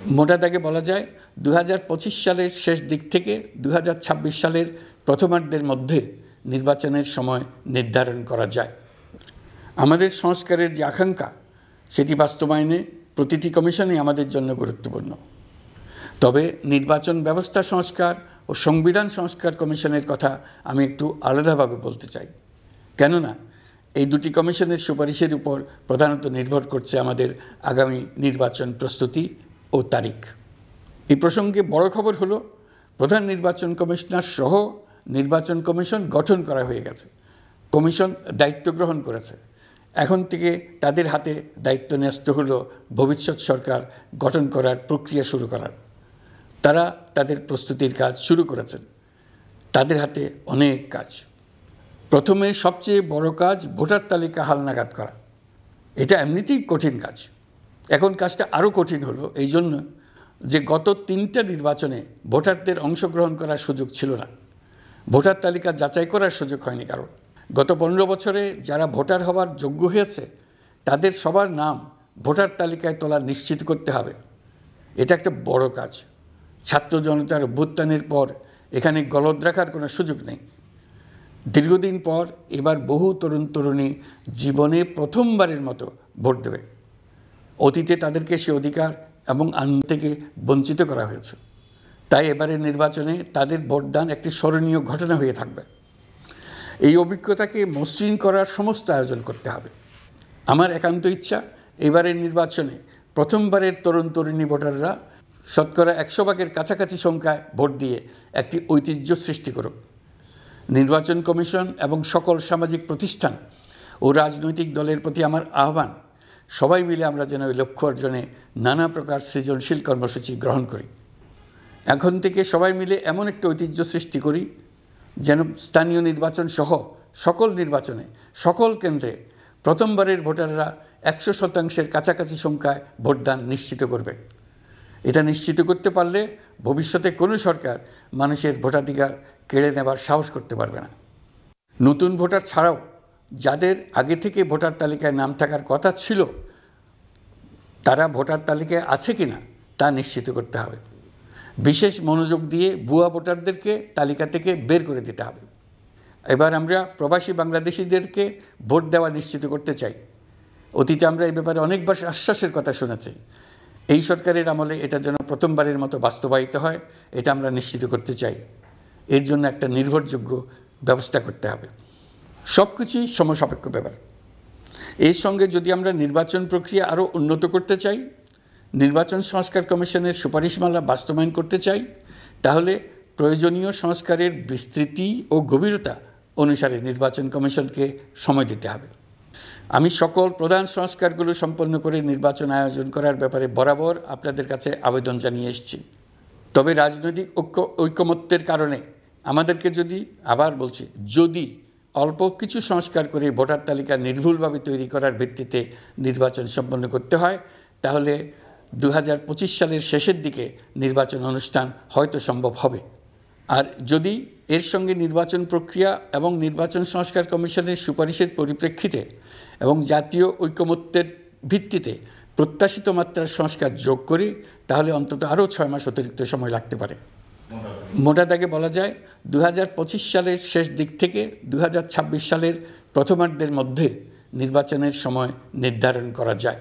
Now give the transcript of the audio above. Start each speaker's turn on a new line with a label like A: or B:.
A: মোটা দাগে বলা যায় 2025 সালের শেষ দিক থেকে 2026 সালের প্রথমার্ধের মধ্যে নির্বাচনের সময় নির্ধারণ করা যায়। আমাদের সংস্কারের যে আকাঙ্ক্ষা সেটি বাস্তবায়নে প্রতিটি কমিশনই আমাদের জন্য গুরুত্বপূর্ণ। তবে নির্বাচন ব্যবস্থা সংস্কার ও সংবিধান সংস্কার কমিশনের কথা আমি একটু আলাদাভাবে বলতে চাই, কেননা এই দুটি কমিশনের সুপারিশের উপর প্রধানত নির্ভর করছে আমাদের আগামী নির্বাচন প্রস্তুতি ও তারিখ। এই প্রসঙ্গে বড় খবর হলো প্রধান নির্বাচন কমিশনার সহ নির্বাচন কমিশন গঠন করা হয়ে গেছে। কমিশন দায়িত্ব গ্রহণ করেছে। এখন থেকে তাদের হাতে দায়িত্ব ন্যস্ত হলো ভবিষ্যৎ সরকার গঠন করার প্রক্রিয়া শুরু করার। তারা তাদের প্রস্তুতির কাজ শুরু করেছেন। তাদের হাতে অনেক কাজ। প্রথমে সবচেয়ে বড় কাজ ভোটার তালিকা হালনাগাদ করা। এটা এমনিতেই কঠিন কাজ। এখন কাজটা আরও কঠিন হলো এই জন্য যে গত 3টা নির্বাচনে ভোটারদের অংশগ্রহণ করার সুযোগ ছিল না। ভোটার তালিকা যাচাই করার সুযোগ হয়নি কারণ। গত 15 বছরে যারা ভোটার হওয়ার যোগ্য হয়েছে তাদের সবার নাম ভোটার তালিকায় তোলা নিশ্চিত করতে হবে। এটা একটা বড় কাজ। ছাত্র জনতার অভ্যুত্থানের পর এখানে গলদ রাখার কোনো সুযোগ নেই। দীর্ঘদিন পর এবার বহু তরুণ তরুণী জীবনে প্রথমবারের মতো ভোট দেবে। অতীতে তাদেরকে সে অধিকার এবং আনন্দ থেকে বঞ্চিত করা হয়েছে। তাই এবারের নির্বাচনে তাদের ভোটদান একটি স্মরণীয় ঘটনা হয়ে থাকবে। এই অভিজ্ঞতাকে মসৃণ করার সমস্ত আয়োজন করতে হবে। আমার একান্ত ইচ্ছা এবারের নির্বাচনে প্রথমবারের তরুণ তরুণী ভোটাররা শতকরা 100 ভাগের কাছাকাছি সংখ্যায় ভোট দিয়ে একটি ঐতিহ্য সৃষ্টি করুক। নির্বাচন কমিশন এবং সকল সামাজিক প্রতিষ্ঠান ও রাজনৈতিক দলের প্রতি আমার আহ্বান, সবাই মিলে আমরা যেন ওই লক্ষ্য অর্জনে নানা প্রকার সৃজনশীল কর্মসূচি গ্রহণ করি। এখন থেকে সবাই মিলে এমন একটা ঐতিহ্য সৃষ্টি করি যেন স্থানীয় নির্বাচন সহ সকল নির্বাচনে সকল কেন্দ্রে প্রথমবারের ভোটাররা 100% কাছাকাছি সংখ্যায় ভোটদান নিশ্চিত করবে। এটা নিশ্চিত করতে পারলে ভবিষ্যতে কোনো সরকার মানুষের ভোটাধিকার কেড়ে নেবার সাহস করতে পারবে না। নতুন ভোটার ছাড়াও যাদের আগে থেকে ভোটার তালিকায় নাম থাকার কথা ছিল তারা ভোটার তালিকায় আছে কিনা তা নিশ্চিত করতে হবে। বিশেষ মনোযোগ দিয়ে ভুয়া ভোটারদেরকে তালিকা থেকে বের করে দিতে হবে। এবার আমরা প্রবাসী বাংলাদেশিদেরকে ভোট দেওয়া নিশ্চিত করতে চাই। অতীতে আমরা এই ব্যাপারে অনেকবার আশ্বাসের কথা শুনেছি। এই সরকারের আমলে এটা যেন প্রথমবারের মতো বাস্তবায়িত হয়, এটা আমরা নিশ্চিত করতে চাই। এর জন্য একটা নির্ভরযোগ্য ব্যবস্থা করতে হবে। সব কিছুই সমসাপেক্ষ ব্যাপার। এর সঙ্গে যদি আমরা নির্বাচন প্রক্রিয়া আরও উন্নত করতে চাই, নির্বাচন সংস্কার কমিশনের সুপারিশমালা বাস্তবায়ন করতে চাই, তাহলে প্রয়োজনীয় সংস্কারের বিস্তৃতি ও গভীরতা অনুসারে নির্বাচন কমিশনকে সময় দিতে হবে। আমি সকল প্রধান সংস্কারগুলো সম্পন্ন করে নির্বাচন আয়োজন করার ব্যাপারে বরাবর আপনাদের কাছে আবেদন জানিয়ে এসেছি। তবে রাজনৈতিক ঐকমত্যের কারণে আমাদেরকে যদি অল্প কিছু সংস্কার করে ভোটার তালিকা নির্ভুলভাবে তৈরি করার ভিত্তিতে নির্বাচন সম্পন্ন করতে হয়, তাহলে 2025 সালের শেষের দিকে নির্বাচন অনুষ্ঠান হয়তো সম্ভব হবে। আর যদি এর সঙ্গে নির্বাচন প্রক্রিয়া এবং নির্বাচন সংস্কার কমিশনের সুপারিশের পরিপ্রেক্ষিতে এবং জাতীয় ঐকমত্যের ভিত্তিতে প্রত্যাশিত মাত্রার সংস্কার যোগ করি, তাহলে অন্তত আরও 6 মাস অতিরিক্ত সময় লাগতে পারে। মোটা দাগে বলা যায় 2025 সালের শেষ দিক থেকে 2026 সালের প্রথমার্ধের মধ্যে নির্বাচনের সময় নির্ধারণ করা যায়।